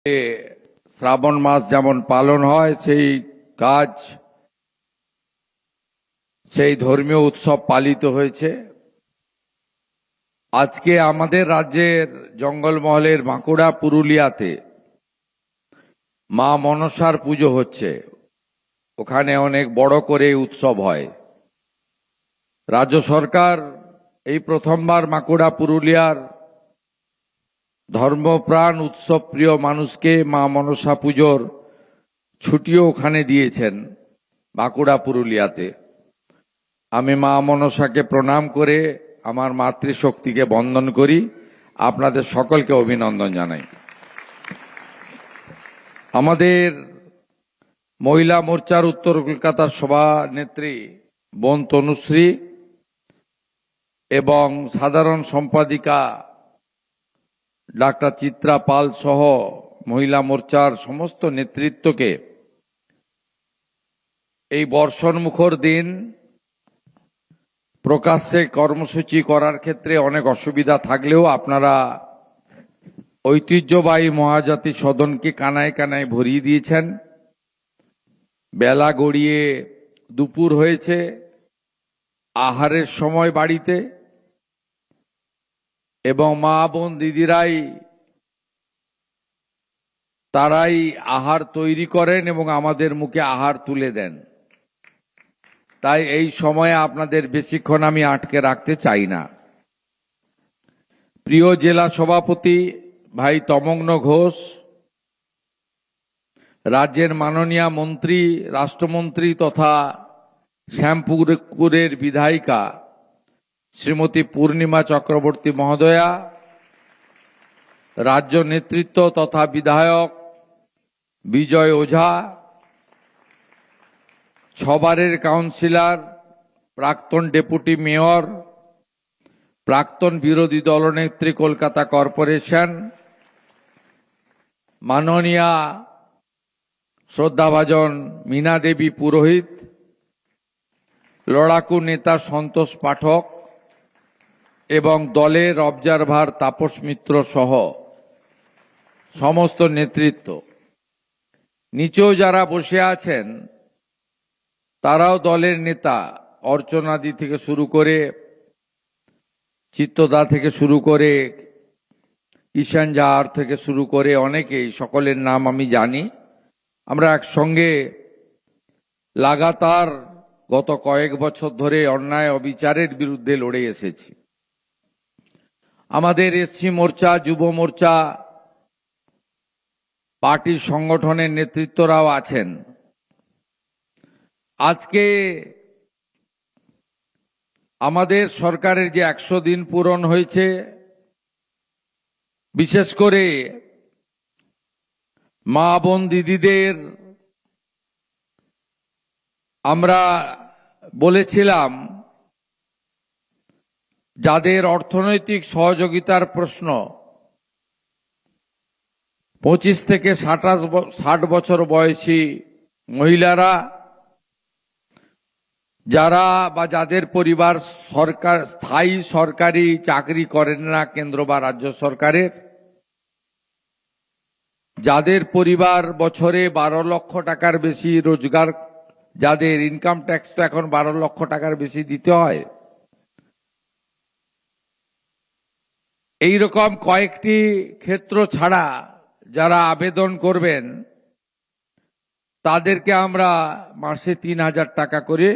শ্রাবণ মাস যেমন পালন হয় সেই কাজ, সেই ধর্মীয় উৎসব পালিত হয়েছে। আজকে আমাদের রাজ্যের জঙ্গলমহলের বাঁকুড়া পুরুলিয়াতে মা মনসার পুজো হচ্ছে। ওখানে অনেক বড় করে উৎসব হয়। রাজ্য সরকার এই প্রথমবার বাঁকুড়া পুরুলিয়ার ধর্মপ্রাণ উৎসব প্রিয় মানুষকে মা মনসা পুজোর ছুটিও ওখানে দিয়েছেন বাঁকুড়া পুরুলিয়াতে। আমি মা মনসাকে প্রণাম করে আমার মাতৃশক্তিকে বন্দন করি, আপনাদের সকলকে অভিনন্দন জানাই। আমাদের মহিলা মোর্চার উত্তর কলকাতার সভানেত্রী বোন তনুশ্রী এবং সাধারণ সম্পাদিকা ডাক্তার চিত্রা পাল সহ মহিলা মোর্চার সমস্ত নেতৃত্বকে এই বর্ষণমুখর দিন প্রকাশ্যে কর্মসূচি করার ক্ষেত্রে অনেক অসুবিধা থাকলেও আপনারা ঐতিহ্যবাহী মহাজাতি সদনকে কানায় কানায় ভরিয়ে দিয়েছেন। বেলা গড়িয়ে দুপুর হয়েছে, আহারের সময় বাড়িতে, এবং মা বোন দিদিরাই তারাই আহার তৈরি করেন এবং আমাদের মুখে আহার তুলে দেন। তাই এই সময়ে আপনাদের বেশিক্ষণ আমি আটকে রাখতে চাই না। প্রিয় জেলা সভাপতি ভাই তমগ্ন ঘোষ, রাজ্যের মাননীয় মন্ত্রী, রাষ্ট্রমন্ত্রী তথা শ্যামপুকুরের বিধায়িকা শ্রীমতী পূর্ণিমা চক্রবর্তী মহোদয়া, রাজ্য নেতৃত্ব তথা বিধায়ক বিজয় ওঝা, ছবারের কাউন্সিলর, প্রাক্তন ডেপুটি মেয়র, প্রাক্তন বিরোধী দলনেত্রী কলকাতা কর্পোরেশন, মাননীয়া শ্রদ্ধাভাজন মীনা দেবী পুরোহিত, লড়াকু নেতা সন্তোষ পাঠক এবং দলের অবজারভার তাপস মিত্র সহ সমস্ত নেতৃত্ব, নিচেও যারা বসে আছেন তারাও দলের নেতা, অর্চনাদি থেকে শুরু করে, চিত্তদা থেকে শুরু করে, ঈশান জাহার থেকে শুরু করে অনেকেই, সকলের নাম আমি জানি। আমরা একসঙ্গে লাগাতার গত কয়েক বছর ধরে অন্যায় অবিচারের বিরুদ্ধে লড়ে এসেছি। আমাদের এসসি মোর্চা, যুব মোর্চা, পার্টির সংগঠনের নেতৃত্বরাও আছেন। আজকে আমাদের সরকারের যে 100 দিন পূরণ হয়েছে, বিশেষ করে মা বোন দিদিদের আমরা বলেছিলাম যাদের অর্থনৈতিক সহযোগিতার প্রশ্ন, 25 থেকে 60 বছর বয়সী মহিলারা, যারা বা যাদের পরিবার স্থায়ী সরকারি চাকরি করেন না কেন্দ্র বা রাজ্য সরকারের, যাদের পরিবার বছরে 12 লক্ষ টাকার বেশি রোজগার, যাদের ইনকাম ট্যাক্স তো এখন 12 লক্ষ টাকার বেশি দিতে হয়, এই রকম কয়েকটি ক্ষেত্র ছাড়া যারা আবেদন করবেন তাদেরকে আমরা মাসে 3000 টাকা করে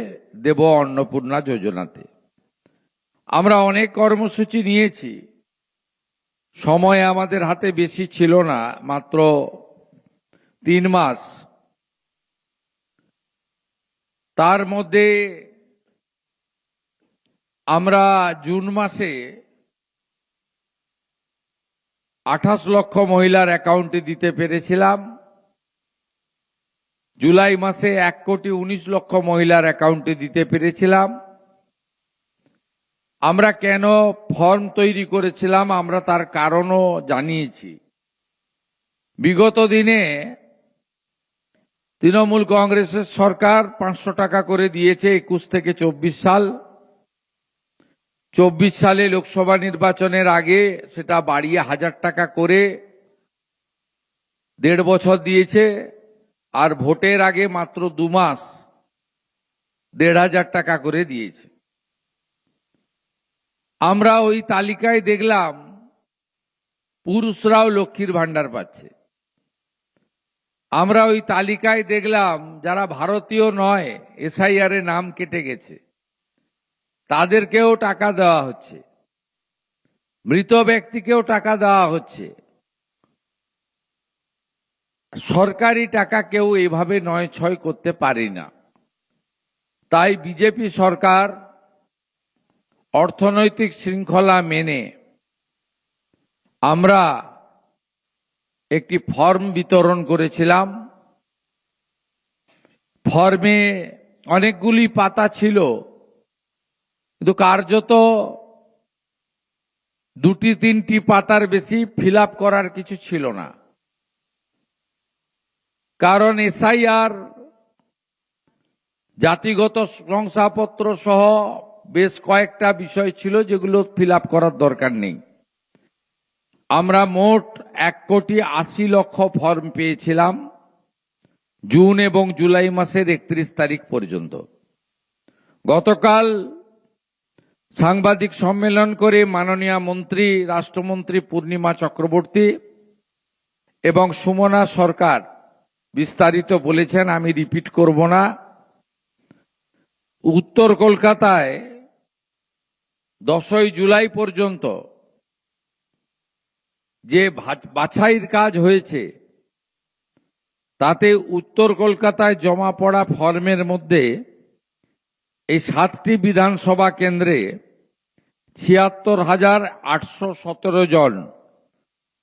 দেব অন্নপূর্ণা যোজনাতে। আমরা অনেক কর্মসূচি নিয়েছি, সময় আমাদের হাতে বেশি ছিল না, মাত্র 3 মাস। তার মধ্যে আমরা জুন মাসে 28 লক্ষ মহিলার অ্যাকাউন্টে দিতে পেরেছিলাম, জুলাই মাসে 1,19,00,000 মহিলার অ্যাকাউন্টে দিতে পেরেছিলাম। আমরা কেন ফর্ম তৈরি করেছিলাম আমরা তার কারণও জানিয়েছি। বিগত দিনে তৃণমূল কংগ্রেসের সরকার 500 টাকা করে দিয়েছে 21 থেকে 24 সাল। 24 সালে লোকসভা নির্বাচনের আগে সেটা বাড়িয়ে 1000 টাকা করে 1.5 বছর দিয়েছে, আর ভোটের আগে মাত্র 2 মাস 1,500 টাকা করে দিয়েছে। আমরা ওই তালিকায় দেখলাম পুরুষরাও লক্ষ্মীর ভান্ডার পাচ্ছে। আমরা ওই তালিকায় দেখলাম যারা ভারতীয় নয়, এসআইআর এ নাম কেটে গেছে, তাদেরকেও টাকা দেওয়া হচ্ছে, মৃত ব্যক্তিকেও টাকা দেওয়া হচ্ছে। সরকারি টাকা কেউ এভাবে নয় ছয় করতে পারে না। তাই বিজেপি সরকার অর্থনৈতিক শৃঙ্খলা মেনে আমরা একটি ফর্ম বিতরণ করেছিলাম। ফর্মে অনেকগুলি পাতা ছিল, কিন্তু কার্যত 2-3টি পাতার বেশি ফিল আপ করার কিছু ছিল না। কারণ এসআইআর জাতিগত শংসাপত্র সহ বেশ কয়েকটা বিষয় ছিল যেগুলো ফিল আপ করার দরকার নেই। আমরা মোট 1,80,00,000 ফর্ম পেয়েছিলাম জুন এবং জুলাই মাসের 31 তারিখ পর্যন্ত। গতকাল সাংবাদিক সম্মেলন করে মাননীয় মন্ত্রী, রাষ্ট্রমন্ত্রী পূর্ণিমা চক্রবর্তী এবং সুমনা সরকার বিস্তারিত বলেছেন, আমি রিপিট করব না। উত্তর কলকাতায় 10ই জুলাই পর্যন্ত যে বাছাইয়ের কাজ হয়েছে, তাতে উত্তর কলকাতায় জমা পড়া ফর্মের মধ্যে এই 7টি বিধানসভা কেন্দ্রে 76,817 জন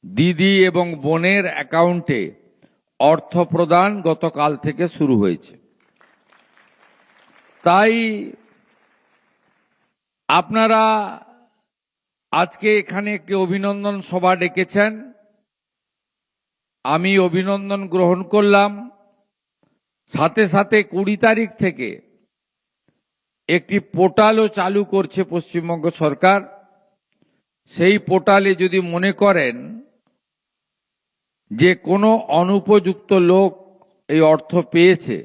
দিদি এবং বোনের অ্যাকাউন্টে অর্থ প্রদান গতকাল থেকে শুরু হয়েছে। তাই আপনারা আজকে এখানে একটি অভিনন্দন সভা ডেকেছেন, আমি অভিনন্দন গ্রহণ করলাম। সাথে সাথে 20 তারিখ থেকে একটি পোর্টালও চালু করছে পশ্চিমবঙ্গ সরকার। সেই পোর্টালে যদি মনে করেন যে কোনো অনুপযুক্ত লোক এই অর্থ পেয়েছে,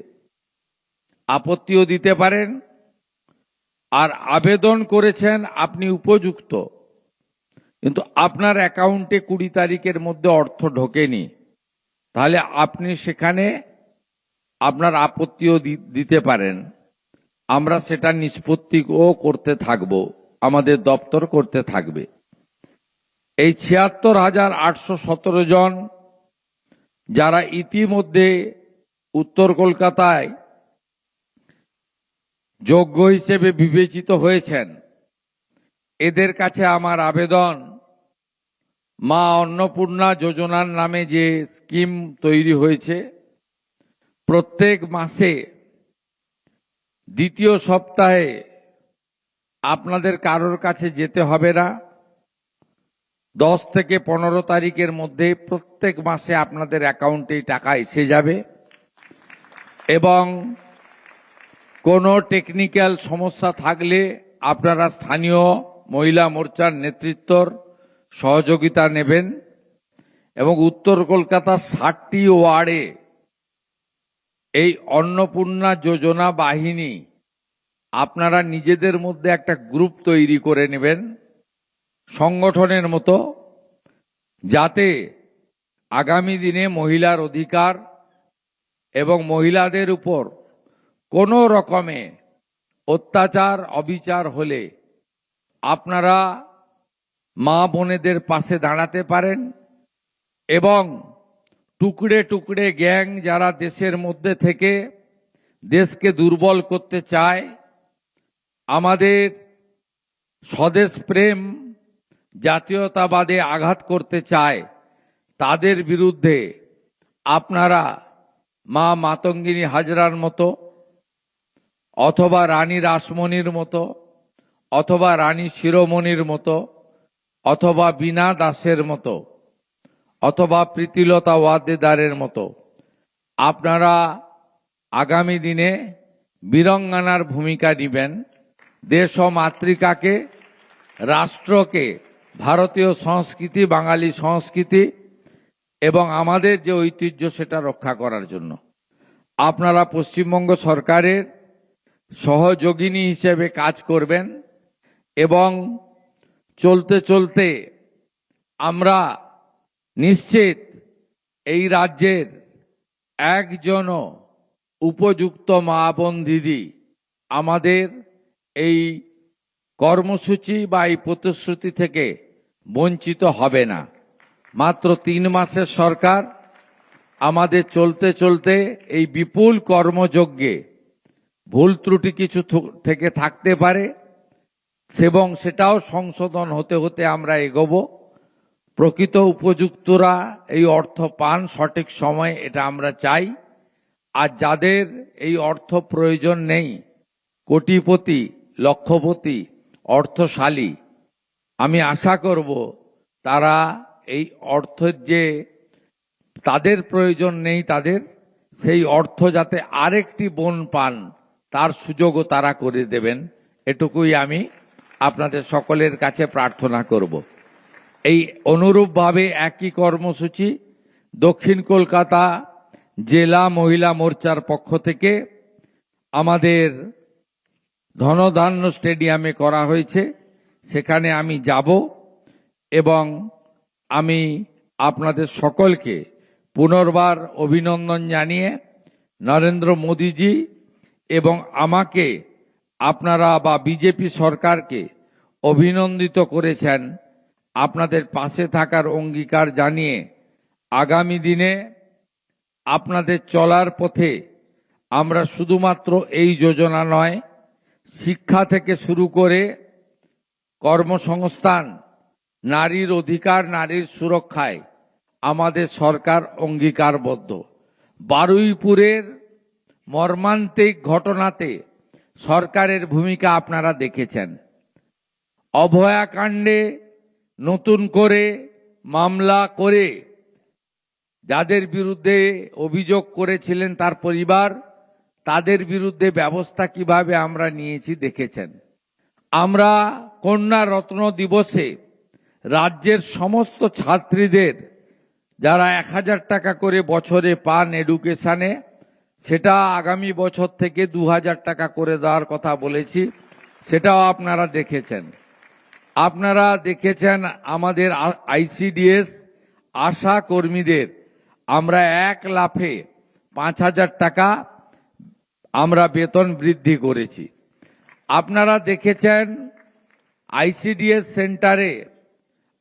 আপত্তিও দিতে পারেন। আর আবেদন করেছেন আপনি উপযুক্ত, কিন্তু আপনার অ্যাকাউন্টে 20 তারিখের মধ্যে অর্থ ঢোকেনি, তাহলে আপনি সেখানে আপনার আপত্তিও দিতে পারেন। আমরা সেটা নিষ্পত্তিও করতে থাকব, আমাদের দপ্তর করতে থাকবে। এই 76,817 জন যারা ইতিমধ্যে উত্তর কলকাতায় যোগ্য হিসেবে বিবেচিত হয়েছেন, এদের কাছে আমার আবেদন, মা অন্নপূর্ণা যোজনার নামে যে স্কিম তৈরি হয়েছে, প্রত্যেক মাসে দ্বিতীয় সপ্তাহে আপনাদের কারোর কাছে যেতে হবে না। 10 থেকে 15 তারিখের মধ্যে প্রত্যেক মাসে আপনাদের অ্যাকাউন্টে টাকা এসে যাবে এবং কোনো টেকনিক্যাল সমস্যা থাকলে আপনারা স্থানীয় মহিলা মোর্চার নেতৃত্বর সহযোগিতা নেবেন এবং উত্তর কলকাতার 60টি ওয়ার্ডে এই অন্নপূর্ণা যোজনা বাহিনী আপনারা নিজেদের মধ্যে একটা গ্রুপ তৈরি করে নেবেন সংগঠনের মতো, যাতে আগামী দিনে মহিলার অধিকার এবং মহিলাদের উপর কোনো রকমে অত্যাচার অবিচার হলে আপনারা মা বোনেদের পাশে দাঁড়াতে পারেন এবং টুকরে টুকরে গ্যাং যারা দেশের মধ্যে থেকে দেশকে দুর্বল করতে চায়, আমাদের স্বদেশ প্রেম জাতীয়তাবাদে আঘাত করতে চায়, তাদের বিরুদ্ধে আপনারা মা মাতঙ্গিনী হাজরার মতো অথবা রানী রাসমণির মতো অথবা রানী শিরোমণির মতো অথবা বীণা দাসের মতো অথবা প্রীতিলতা ওয়াদ্দেদারের মতো আপনারা আগামী দিনে বীরাঙ্গনার ভূমিকা নেবেন। দেশ ও মাতৃকাকে, রাষ্ট্রকে, ভারতীয় সংস্কৃতি, বাঙালি সংস্কৃতি এবং আমাদের যে ঐতিহ্য সেটা রক্ষা করার জন্য। আপনারা পশ্চিমবঙ্গ সরকারের সহযোগিনী হিসেবে কাজ করবেন এবং চলতে চলতে আমরা নিশ্চিত এই রাজ্যের একজনও উপযুক্ত মা বোন দিদি আমাদের এই কর্মসূচি বা এই প্রতিশ্রুতি থেকে বঞ্চিত হবে না। মাত্র 3 মাসের সরকার, আমাদের চলতে চলতে এই বিপুল কর্মযজ্ঞে ভুল ত্রুটি কিছু থেকে থাকতে পারে এবং সেটাও সংশোধন হতে হতে আমরা এগোবো। প্রকৃত উপযুক্তরা এই অর্থ পান সঠিক সময়, এটা আমরা চাই। আর যাদের এই অর্থ প্রয়োজন নেই, কোটিপতি লক্ষপতি অর্থশালী, আমি আশা করব তারা এই অর্থের যে তাদের প্রয়োজন নেই, তাদের সেই অর্থ যাতে আরেকটি বোন পান তার সুযোগও তারা করে দেবেন, এটুকুই আমি আপনাদের সকলের কাছে প্রার্থনা করব। এই অনুরূপভাবে একই কর্মসূচি দক্ষিণ কলকাতা জেলা মহিলা মোর্চার পক্ষ থেকে আমাদের ধনধান্য স্টেডিয়ামে করা হয়েছে। সেখানে আমি যাব এবং আমি আপনাদের সকলকে পুনর্বার অভিনন্দন জানিয়ে নরেন্দ্র মোদীজি এবং আমাকে আপনারা বা বিজেপি সরকারকে অভিনন্দিত করেছেন, আপনাদের পাশে থাকার অঙ্গীকার জানিয়ে আগামী দিনে আপনাদের চলার পথে আমরা শুধুমাত্র এই যোজনা নয়, শিক্ষা থেকে শুরু করে কর্মসংস্থান, নারীর অধিকার, নারীর সুরক্ষায় আমাদের সরকার অঙ্গীকারবদ্ধ। বারুইপুরের মর্মান্তিক ঘটনাতে সরকারের ভূমিকা আপনারা দেখেছেন। অভয়াকাণ্ডে নতুন করে মামলা করে যাদের বিরুদ্ধে অভিযোগ করেছিলেন তার পরিবার, তাদের বিরুদ্ধে ব্যবস্থা কিভাবে আমরা নিয়েছি দেখেছেন। আমরা কন্যা রত্ন দিবসে রাজ্যের সমস্ত ছাত্রীদের যারা 1000 টাকা করে বছরে পান এডুকেশনে, সেটা আগামী বছর থেকে 2000 টাকা করে দেওয়ার কথা বলেছি, সেটাও আপনারা দেখেছেন। আপনারা দেখেছেন আমাদের আইসিডিএস আশা কর্মীদের আমরা 1 লাফে 5000 টাকা আমরা বেতন বৃদ্ধি করেছি। আপনারা দেখেছেন আইসিডিএস সেন্টারে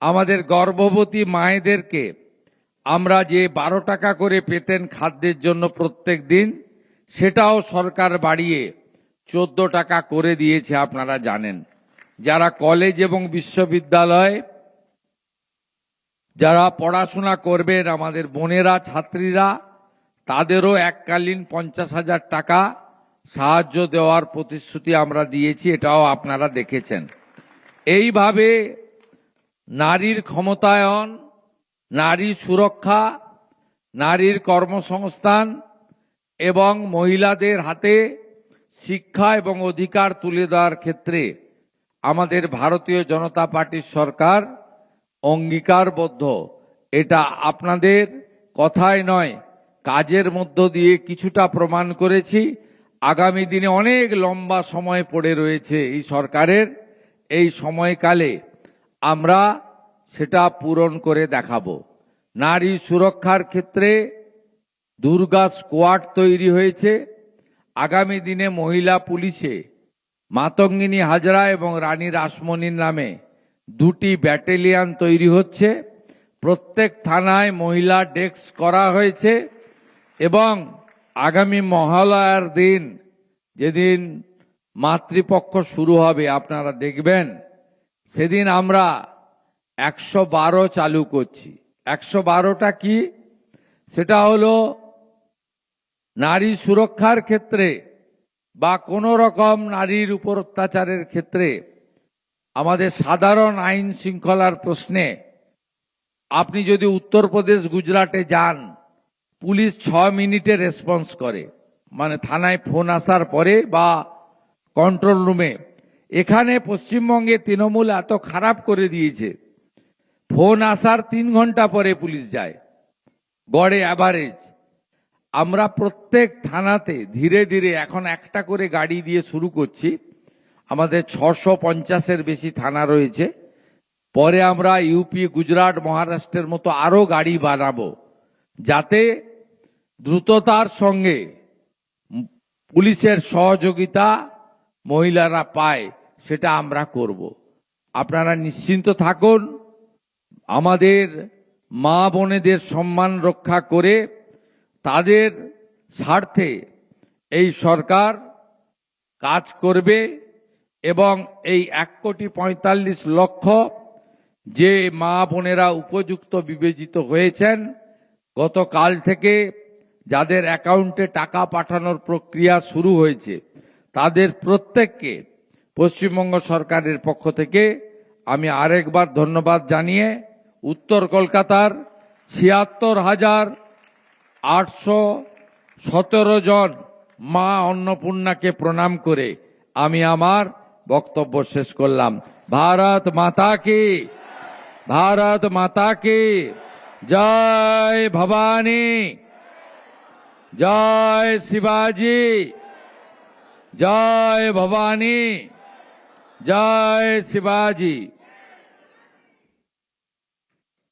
আমাদের গর্ভবতী মায়েদেরকে আমরা যে 12 টাকা করে পেতেন খাদ্যের জন্য প্রত্যেক দিন, সেটাও সরকার বাড়িয়ে 14 টাকা করে দিয়েছে, আপনারা জানেন। যারা কলেজ এবং বিশ্ববিদ্যালয় যারা পড়াশোনা করবেন আমাদের বোনেরা ছাত্রীরা, তাদেরও এককালীন 50,000 টাকা সাহায্য দেওয়ার প্রতিশ্রুতি আমরা দিয়েছি, এটাও আপনারা দেখেছেন। এইভাবে নারীর ক্ষমতায়ন, নারী সুরক্ষা, নারীর কর্মসংস্থান এবং মহিলাদের হাতে শিক্ষা এবং অধিকার তুলে দেওয়ার ক্ষেত্রে আমাদের ভারতীয় জনতা পার্টির সরকার অঙ্গীকারবদ্ধ। এটা আপনাদের কথায় নয়, কাজের মধ্য দিয়ে কিছুটা প্রমাণ করেছি। আগামী দিনে অনেক লম্বা সময় পড়ে রয়েছে এই সরকারের, এই সময়কালে আমরা সেটা পূরণ করে দেখাবো। নারী সুরক্ষার ক্ষেত্রে দুর্গা স্কোয়াড তৈরি হয়েছে। আগামী দিনে মহিলা পুলিশে মাতঙ্গিনী হাজরা এবং রানী রাসমণির নামে 2টি ব্যাটালিয়ন তৈরি হচ্ছে। প্রত্যেক থানায় মহিলা ডেস্ক করা হয়েছে এবং আগামী মহালয়ার দিন যেদিন মাতৃপক্ষ শুরু হবে আপনারা দেখবেন, সেদিন আমরা 112 চালু করছি। 112টা কি? সেটা হলো নারী সুরক্ষার ক্ষেত্রে বা কোনো রকম নারীর উপর অত্যাচারের ক্ষেত্রে আমাদের সাধারণ আইন শৃঙ্খলার প্রশ্নে আপনি যদি উত্তরপ্রদেশ গুজরাটে যান, পুলিশ 6 মিনিটে রেসপন্স করে, মানে থানায় ফোন আসার পরে বা কন্ট্রোল রুমে। এখানে পশ্চিমবঙ্গে তৃণমূল এত খারাপ করে দিয়েছে, ফোন আসার 3 ঘন্টা পরে পুলিশ যায়। গড়ে অ্যাভারেজ আমরা প্রত্যেক থানাতে ধীরে ধীরে এখন একটা করে গাড়ি দিয়ে শুরু করছি। আমাদের 650-এর বেশি থানা রয়েছে। পরে আমরা ইউপি, গুজরাট, মহারাষ্ট্রের মতো আরো গাড়ি বানাবো, যাতে দ্রুততার সঙ্গে পুলিশের সহযোগিতা মহিলারা পায়, সেটা আমরা করব। আপনারা নিশ্চিন্ত থাকুন, আমাদের মা বোনেদের সম্মান রক্ষা করে তাদের স্বার্থে এই সরকার কাজ করবে এবং এই 1,45,00,000 যে মা বোনেরা উপযুক্ত বিবেচিত হয়েছেন, গতকাল থেকে যাদের অ্যাকাউন্টে টাকা পাঠানোর প্রক্রিয়া শুরু হয়েছে, তাদের প্রত্যেককে পশ্চিমবঙ্গ সরকারের পক্ষ থেকে আমি আরেকবার ধন্যবাদ জানিয়ে উত্তর কলকাতার 76,817 জন মা অন্নপূর্ণাকে প্রণাম করে আমি আমার বক্তব্য শেষ করলাম। ভারত মাতা কি, ভারত মাতা কি জয়। ভবানী, জয় শিবাজি, জয় ভবানী, জয় শিবাজি।